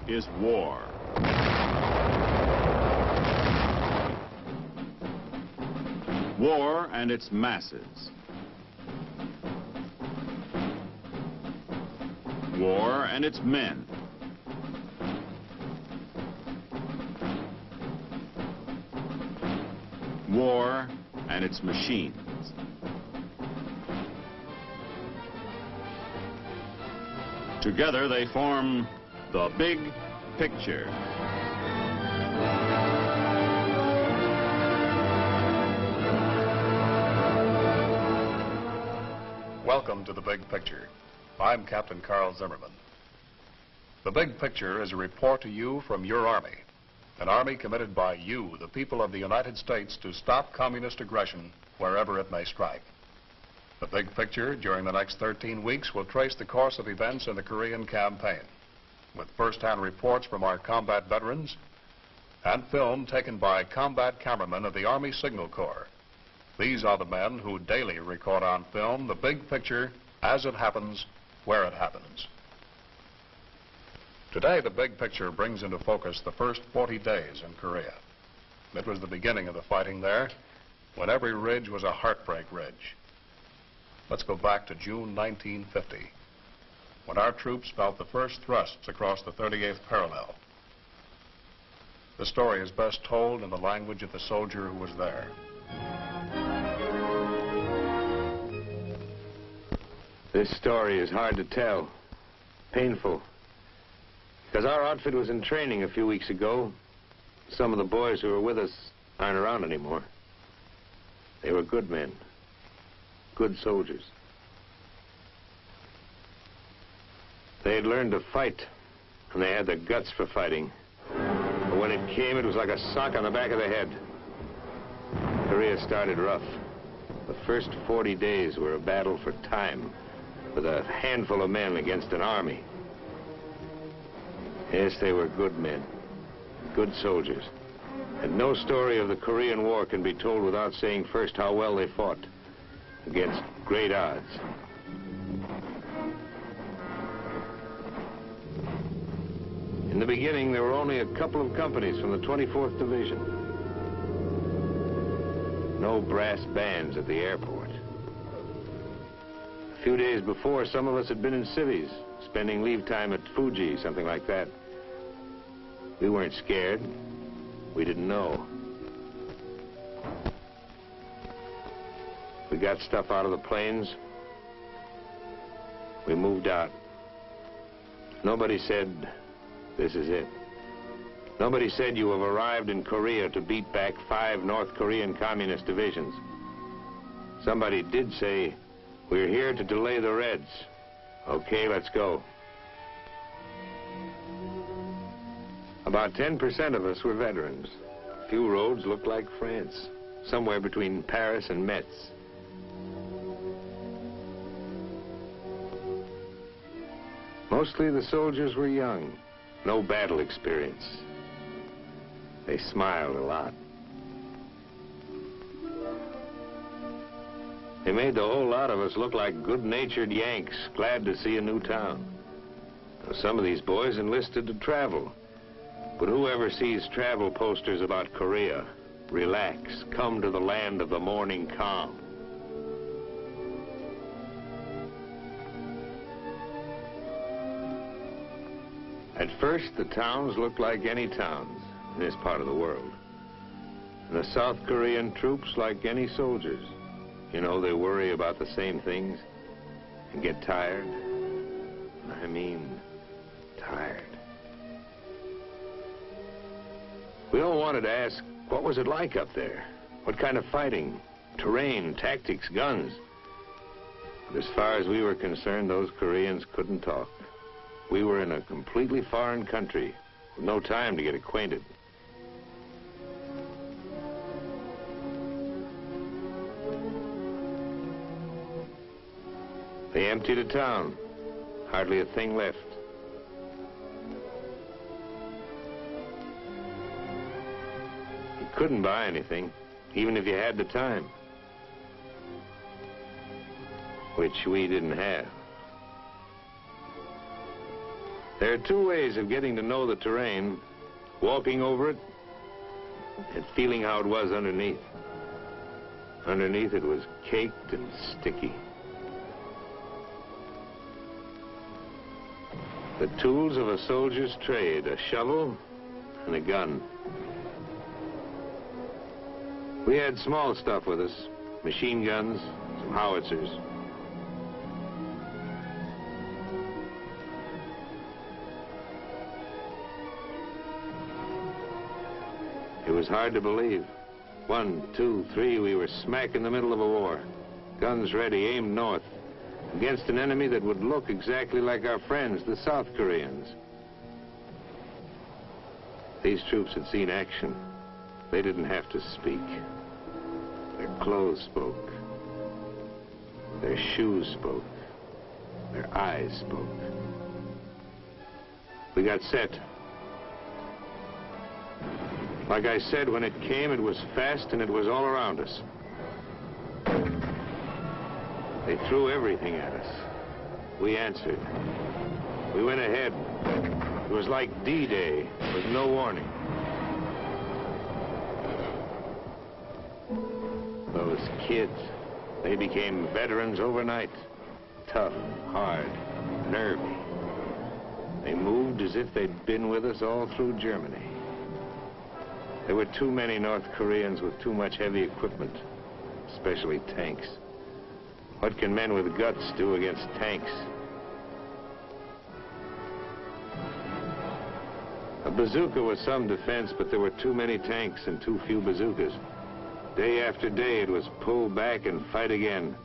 is war. War and its masses. War and its men. War and its machines. Together they form the big picture. Welcome to the Big Picture. I'm Captain Carl Zimmerman. The Big Picture is a report to you from your Army, an Army committed by you, the people of the United States, to stop communist aggression wherever it may strike. The Big Picture, during the next 13 weeks, will trace the course of events in the Korean campaign, with first-hand reports from our combat veterans and film taken by combat cameramen of the Army Signal Corps. These are the men who daily record on film the big picture as it happens, where it happens. Today, the Big Picture brings into focus the first 40 days in Korea. It was the beginning of the fighting there, when every ridge was a heartbreak ridge. Let's go back to June 1950, when our troops felt the first thrusts across the 38th parallel. The story is best told in the language of the soldier who was there. This story is hard to tell, painful, because our outfit was in training a few weeks ago. Some of the boys who were with us aren't around anymore. They were good men. Good soldiers. They had learned to fight, and they had the guts for fighting. But when it came, it was like a sock on the back of the head. Korea started rough. The first 40 days were a battle for time, with a handful of men against an army. Yes, they were good men, good soldiers. And no story of the Korean War can be told without saying first how well they fought. Against great odds. In the beginning, there were only a couple of companies from the 24th Division. No brass bands at the airport. A few days before, some of us had been in cities, spending leave time at Fuji, something like that. We weren't scared. We didn't know. We got stuff out of the planes. We moved out. Nobody said, this is it. Nobody said you have arrived in Korea to beat back 5 North Korean communist divisions. Somebody did say, we're here to delay the Reds. Okay, let's go. About 10% of us were veterans. A few roads looked like France, somewhere between Paris and Metz. Mostly the soldiers were young, no battle experience. They smiled a lot. They made the whole lot of us look like good-natured Yanks, glad to see a new town. Now, some of these boys enlisted to travel, but whoever sees travel posters about Korea, relax, come to the land of the morning calm. At first, the towns looked like any towns in this part of the world. And the South Korean troops like any soldiers. You know, they worry about the same things and get tired. I mean, tired. We all wanted to ask, what was it like up there? What kind of fighting, terrain, tactics, guns? But as far as we were concerned, those Koreans couldn't talk. We were in a completely foreign country with no time to get acquainted. They emptied a town, hardly a thing left. You couldn't buy anything, even if you had the time, which we didn't have. There are two ways of getting to know the terrain: walking over it and feeling how it was underneath. Underneath, it was caked and sticky. The tools of a soldier's trade: a shovel and a gun. We had small stuff with us: machine guns, some howitzers. It was hard to believe. 1, 2, 3, we were smack in the middle of a war. Guns ready, aimed north, against an enemy that would look exactly like our friends, the South Koreans. These troops had seen action. They didn't have to speak. Their clothes spoke. Their shoes spoke. Their eyes spoke. We got set. Like I said, when it came, it was fast and it was all around us. They threw everything at us. We answered. We went ahead. It was like D-Day, with no warning. Those kids, they became veterans overnight. Tough, hard, nervy. They moved as if they'd been with us all through Germany. There were too many North Koreans with too much heavy equipment, especially tanks. What can men with guts do against tanks? A bazooka was some defense, but there were too many tanks and too few bazookas. Day after day, it was pull back and fight again.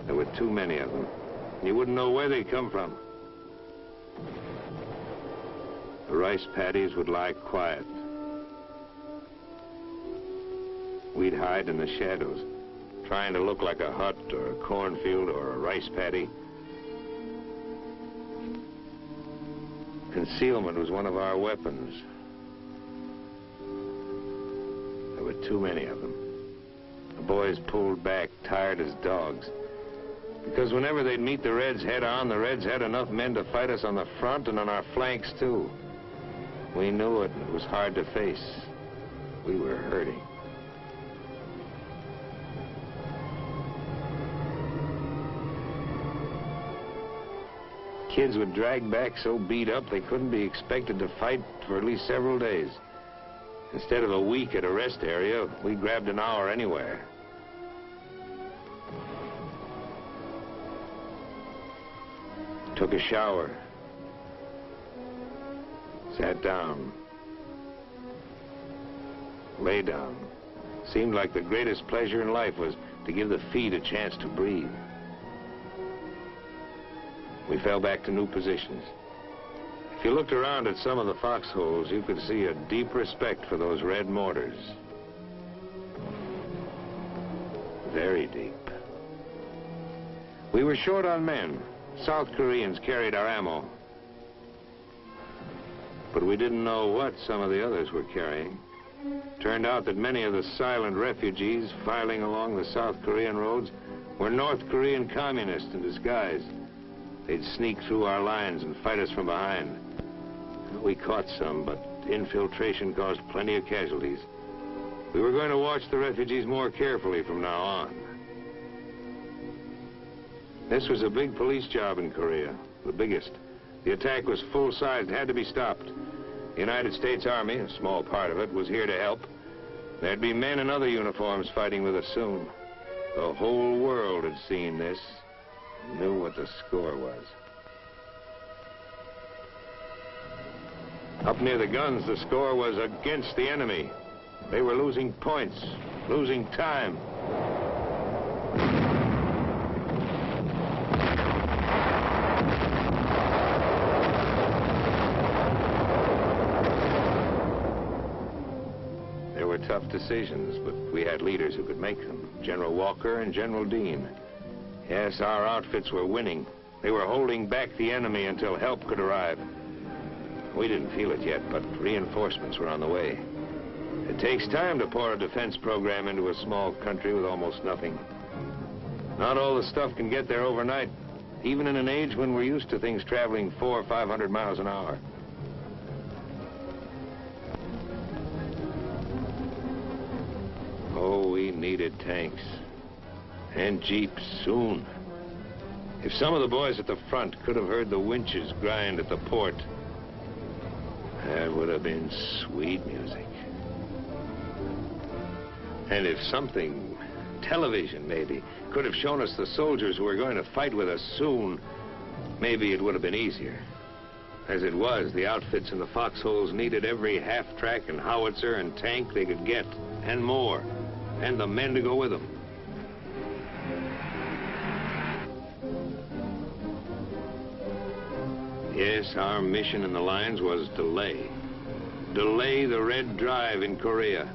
There were too many of them. You wouldn't know where they'd come from. The rice paddies would lie quiet. We'd hide in the shadows, trying to look like a hut or a cornfield or a rice paddy. Concealment was one of our weapons. There were too many of them. The boys pulled back, tired as dogs. Because whenever they'd meet the Reds head-on, the Reds had enough men to fight us on the front and on our flanks, too. We knew it, and it was hard to face. We were hurting. Kids would drag back so beat up they couldn't be expected to fight for at least several days. Instead of a week at a rest area, we grabbed an hour anywhere. Took a shower. Sat down. Lay down. Seemed like the greatest pleasure in life was to give the feet a chance to breathe. We fell back to new positions. If you looked around at some of the foxholes, you could see a deep respect for those red mortars. Very deep. We were short on men. South Koreans carried our ammo. But we didn't know what some of the others were carrying. Turned out that many of the silent refugees filing along the South Korean roads were North Korean communists in disguise. They'd sneak through our lines and fight us from behind. We caught some, but infiltration caused plenty of casualties. We were going to watch the refugees more carefully from now on. This was a big police job in Korea, the biggest. The attack was full-sized, had to be stopped. The United States Army, a small part of it, was here to help. There'd be men in other uniforms fighting with us soon. The whole world had seen this. Knew what the score was. Up near the guns, the score was against the enemy. They were losing points, losing time. There were tough decisions, but we had leaders who could make them. General Walker and General Dean. Yes, our outfits were winning. They were holding back the enemy until help could arrive. We didn't feel it yet, but reinforcements were on the way. It takes time to pour a defense program into a small country with almost nothing. Not all the stuff can get there overnight. even in an age when we're used to things traveling 400 or 500 miles an hour. Oh, we needed tanks and jeeps soon. If some of the boys at the front could have heard the winches grind at the port, that would have been sweet music. And if something, television maybe, could have shown us the soldiers who were going to fight with us soon, maybe it would have been easier. As it was, the outfits in the foxholes needed every half-track and howitzer and tank they could get, and more, and the men to go with them. Yes, our mission in the lines was delay. Delay the Red Drive in Korea.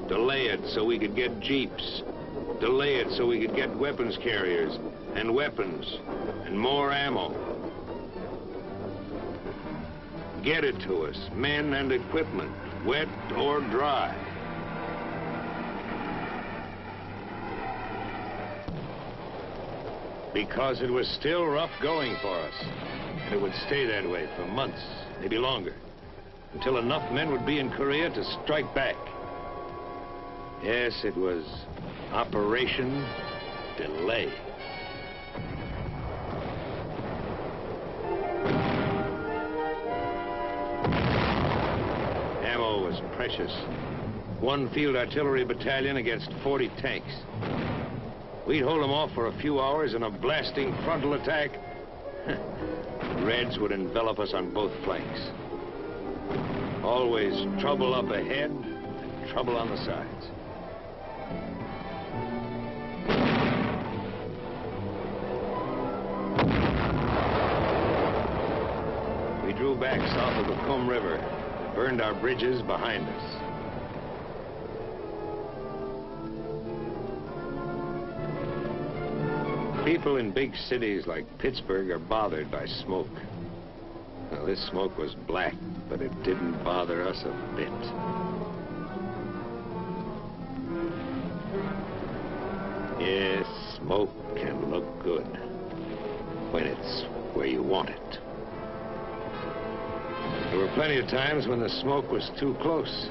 Delay it so we could get jeeps. Delay it so we could get weapons carriers and weapons and more ammo. Get it to us, men and equipment, wet or dry. Because it was still rough going for us. And it would stay that way for months, maybe longer, until enough men would be in Korea to strike back. Yes, it was Operation Delay. Ammo was precious. One field artillery battalion against 40 tanks. We'd hold them off for a few hours in a blasting frontal attack. Reds would envelop us on both flanks. Always trouble up ahead and trouble on the sides. We drew back south of the Kum River, burned our bridges behind us. People in big cities like Pittsburgh are bothered by smoke. Now, this smoke was black, but it didn't bother us a bit. Yes, smoke can look good when it's where you want it. There were plenty of times when the smoke was too close.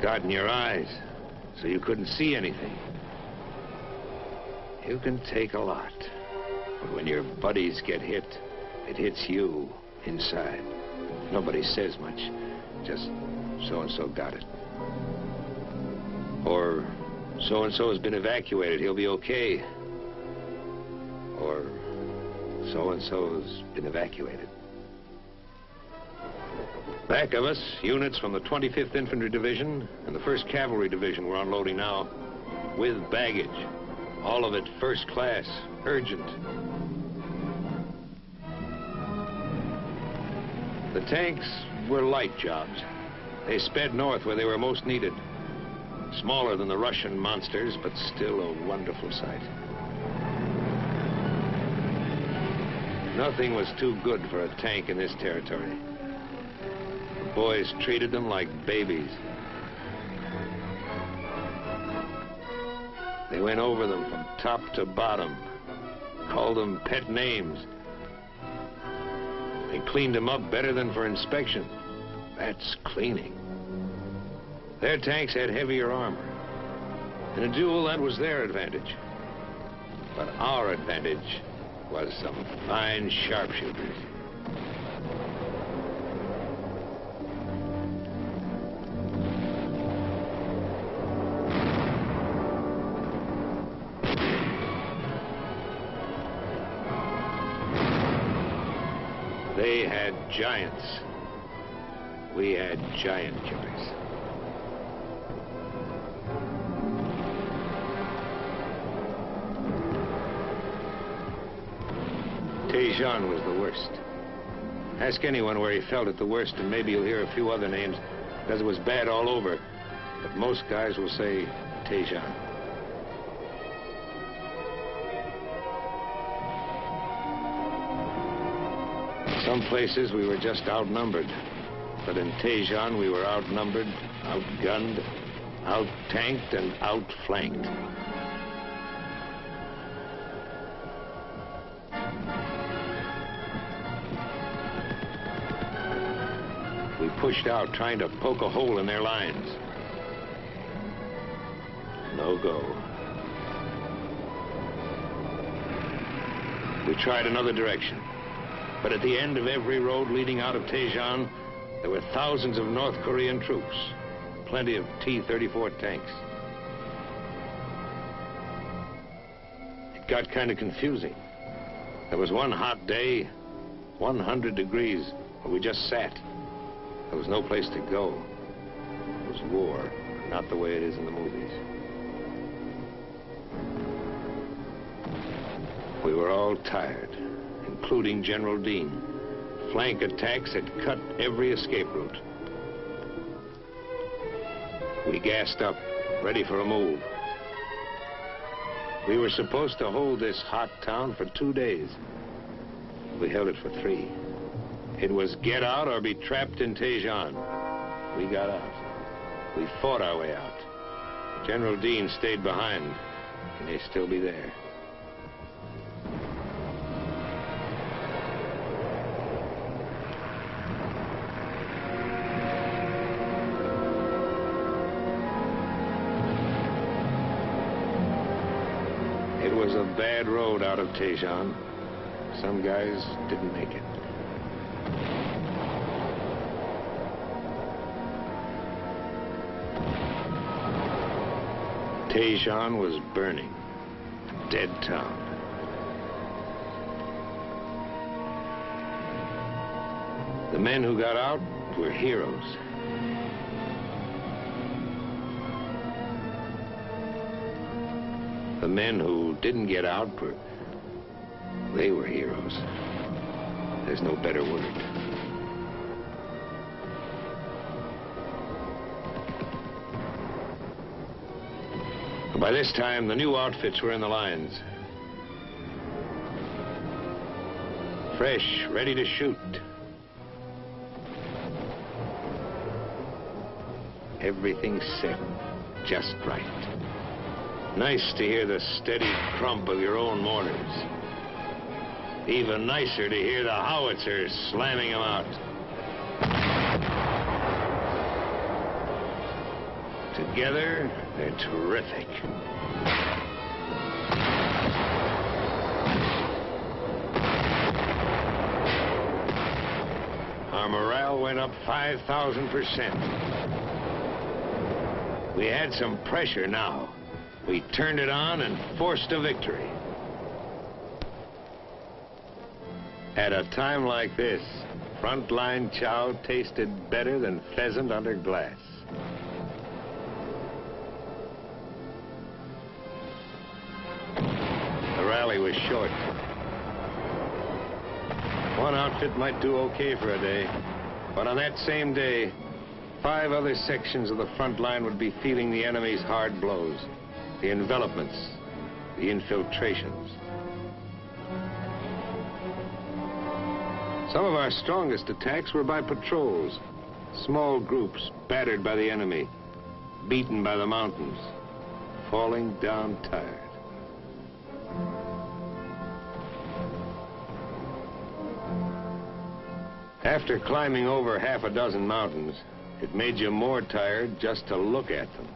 Got in your eyes, so you couldn't see anything. You can take a lot, but when your buddies get hit, it hits you inside. Nobody says much, just so-and-so got it. Or so-and-so has been evacuated, he'll be okay. Or so-and-so's been evacuated. Back of us, units from the 25th Infantry Division and the 1st Cavalry Division were unloading now, with baggage. All of it first class, urgent. The tanks were light jobs. They sped north where they were most needed. Smaller than the Russian monsters, but still a wonderful sight. Nothing was too good for a tank in this territory. Boys treated them like babies. They went over them from top to bottom, called them pet names. They cleaned them up better than for inspection. That's cleaning. Their tanks had heavier armor. In a duel, that was their advantage. But our advantage was some fine sharpshooters. They had giants. We had giant killers. Tejan was the worst. Ask anyone where he felt it the worst, and maybe you'll hear a few other names, because it was bad all over. But most guys will say Tejan. Some places we were just outnumbered, but in Tejan we were outnumbered outgunned, out-tanked, and outflanked. We pushed out, trying to poke a hole in their lines. No go. We tried another direction. But at the end of every road leading out of Daejeon, there were thousands of North Korean troops. Plenty of T-34 tanks. It got kind of confusing. There was one hot day, 100 degrees, where we just sat. There was no place to go. It was war, not the way it is in the movies. We were all tired, including General Dean. Flank attacks had cut every escape route. We gassed up, ready for a move. We were supposed to hold this hot town for 2 days. We held it for 3. It was get out or be trapped in Daejeon. We got out. We fought our way out. General Dean stayed behind. He may still be there. It was a bad road out of Daejeon. Some guys didn't make it. Daejeon was burning. A dead town. The men who got out were heroes. The men who didn't get out they were heroes. There's no better word. By this time, the new outfits were in the lines. Fresh, ready to shoot. Everything set just right. Nice to hear the steady crump of your own mortars. Even nicer to hear the howitzers slamming them out. Together, they're terrific. Our morale went up 5,000%. We had some pressure now. We turned it on and forced a victory. At a time like this, frontline chow tasted better than pheasant under glass. The rally was short. One outfit might do okay for a day, but on that same day, 5 other sections of the front line would be feeling the enemy's hard blows. The envelopments, the infiltrations. Some of our strongest attacks were by patrols, small groups battered by the enemy, beaten by the mountains, falling down tired. After climbing over half a dozen mountains, it made you more tired just to look at them.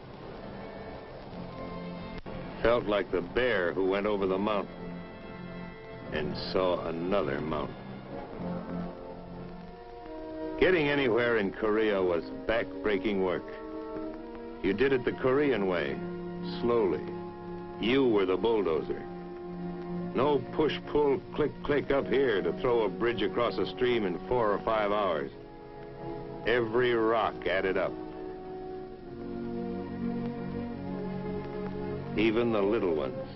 Felt like the bear who went over the mountain and saw another mountain. Getting anywhere in Korea was back-breaking work. You did it the Korean way, slowly. You were the bulldozer. No push-pull, click-click up here to throw a bridge across a stream in 4 or 5 hours. Every rock added up. Even the little ones.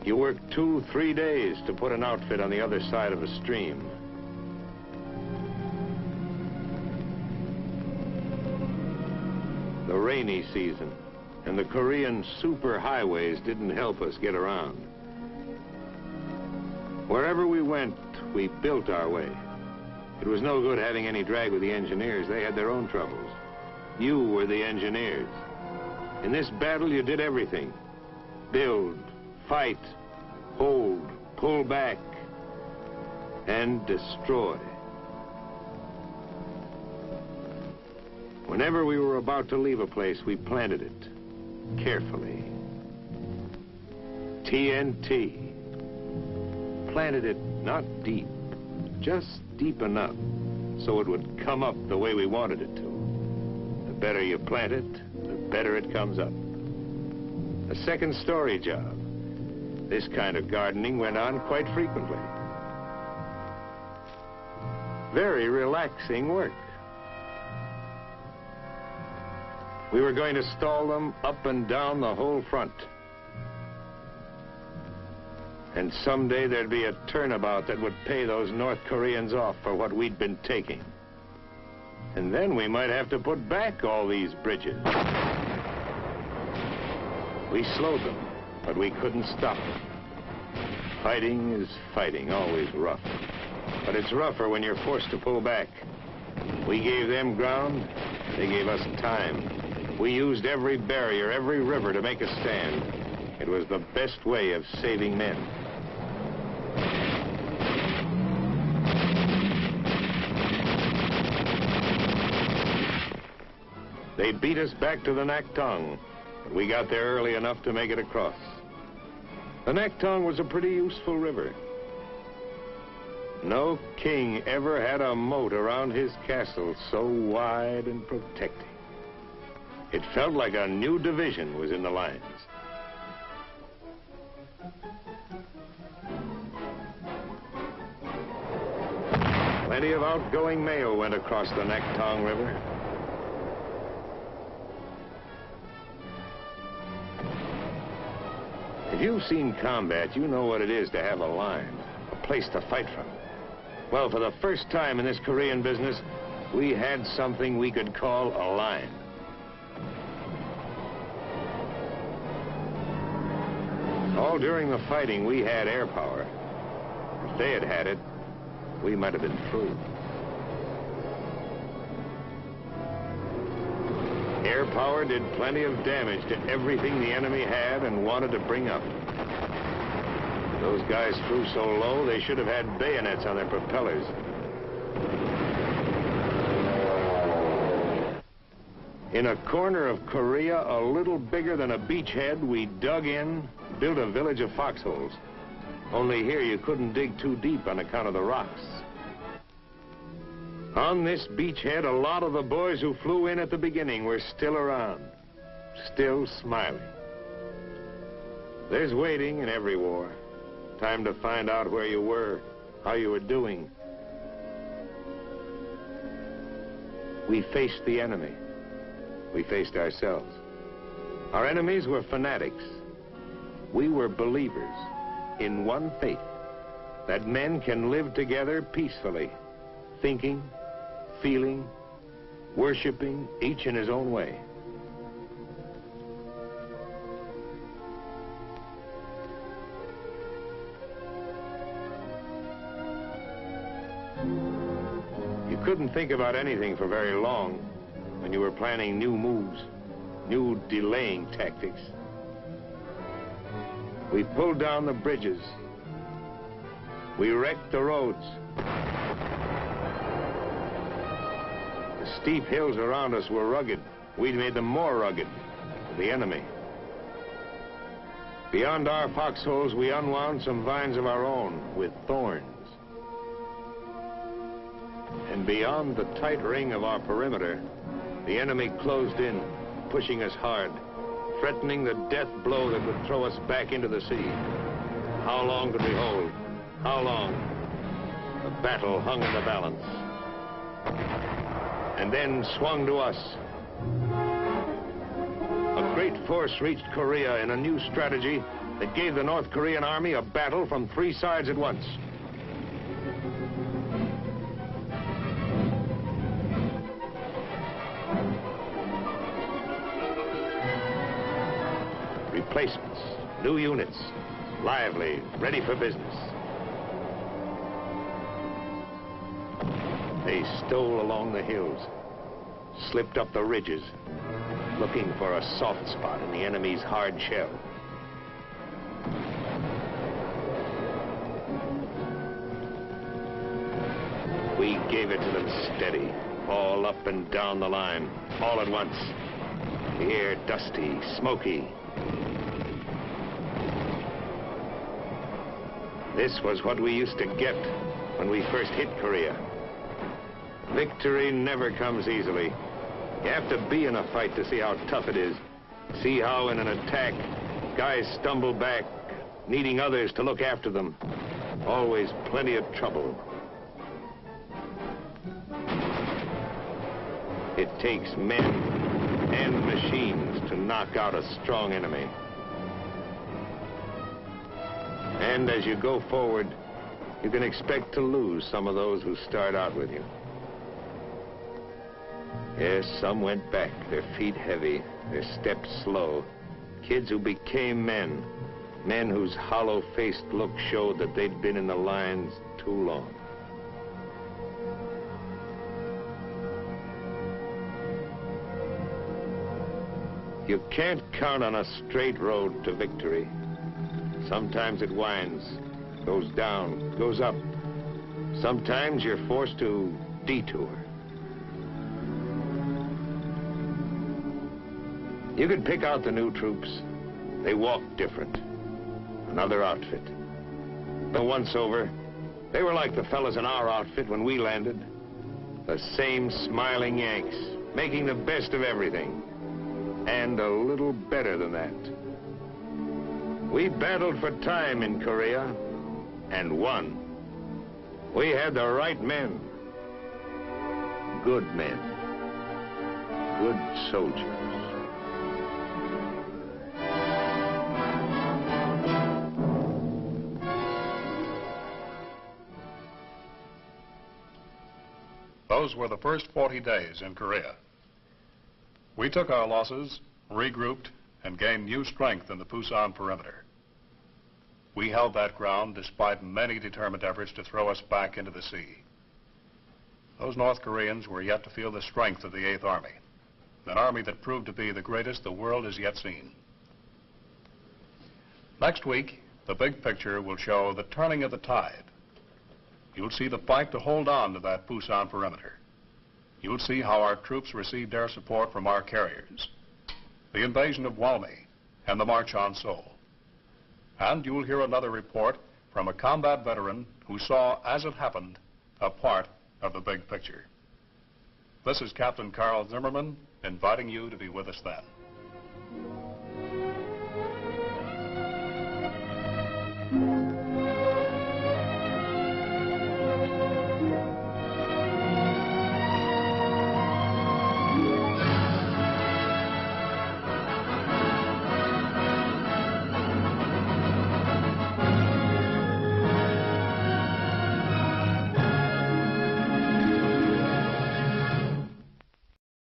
You worked 2-3 days to put an outfit on the other side of a stream. The rainy season and the Korean superhighways didn't help us get around. Wherever we went, we built our way. It was no good having any drag with the engineers. They had their own troubles. You were the engineers. In this battle, you did everything. Build, fight, hold, pull back, and destroy. Whenever we were about to leave a place, we planted it carefully. TNT. Planted it not deep, just deep enough so it would come up the way we wanted it to. The better you plant it, the better it comes up. A second story job. This kind of gardening went on quite frequently. Very relaxing work. We were going to stall them up and down the whole front. And someday there'd be a turnabout that would pay those North Koreans off for what we'd been taking. And then we might have to put back all these bridges. We slowed them, but we couldn't stop them. Fighting is fighting, always rough. But it's rougher when you're forced to pull back. We gave them ground, they gave us time. We used every barrier, every river to make a stand. It was the best way of saving men. They beat us back to the Naktong, but we got there early enough to make it across. The Naktong was a pretty useful river. No king ever had a moat around his castle so wide and protecting. It felt like a new division was in the lines. Plenty of outgoing mail went across the Naktong River. If you've seen combat, you know what it is to have a line, a place to fight from. Well, for the first time in this Korean business, we had something we could call a line. All during the fighting, we had air power. If they had had it, we might have been through. Air power did plenty of damage to everything the enemy had and wanted to bring up. Those guys flew so low, they should have had bayonets on their propellers. In a corner of Korea, a little bigger than a beachhead, we dug in, built a village of foxholes. Only here you couldn't dig too deep on account of the rocks. On this beachhead, a lot of the boys who flew in at the beginning were still around, still smiling. There's waiting in every war. Time to find out where you were, how you were doing. We faced the enemy. We faced ourselves. Our enemies were fanatics. We were believers in one faith, that men can live together peacefully, thinking, feeling, worshiping, each in his own way. You couldn't think about anything for very long when you were planning new moves, new delaying tactics. We pulled down the bridges. We wrecked the roads. The steep hills around us were rugged. We made them more rugged for the enemy. Beyond our foxholes, we unwound some vines of our own with thorns. And beyond the tight ring of our perimeter, the enemy closed in, pushing us hard, threatening the death blow that would throw us back into the sea. How long could we hold? How long? The battle hung in the balance. And then swung to us. A great force reached Korea in a new strategy that gave the North Korean army a battle from 3 sides at once. Replacements, new units, lively, ready for business. They stole along the hills. slipped up the ridges, looking for a soft spot in the enemy's hard shell. We gave it to them steady, all up and down the line, all at once. The air dusty, smoky. This was what we used to get when we first hit Korea. Victory never comes easily. You have to be in a fight to see how tough it is. See how in an attack, guys stumble back, needing others to look after them. Always plenty of trouble. It takes men and machines to knock out a strong enemy. And as you go forward, you can expect to lose some of those who start out with you. Yes, some went back, their feet heavy, their steps slow. Kids who became men. Men whose hollow-faced look showed that they'd been in the lines too long. You can't count on a straight road to victory. Sometimes it winds, goes down, goes up. Sometimes you're forced to detour. You could pick out the new troops. They walked different. Another outfit. But once over, they were like the fellas in our outfit when we landed. The same smiling Yanks, making the best of everything. And a little better than that. We battled for time in Korea, and won. We had the right men. Good men. Good soldiers. Those were the first 40 days in Korea. We took our losses, regrouped, and gained new strength in the Pusan perimeter. We held that ground despite many determined efforts to throw us back into the sea. Those North Koreans were yet to feel the strength of the 8th Army, an army that proved to be the greatest the world has yet seen. Next week, the big picture will show the turning of the tide. You'll see the fight to hold on to that Pusan perimeter. You'll see how our troops received air support from our carriers, the invasion of Walmy, and the march on Seoul. And you'll hear another report from a combat veteran who saw, as it happened, a part of the big picture. This is Captain Carl Zimmerman, inviting you to be with us then.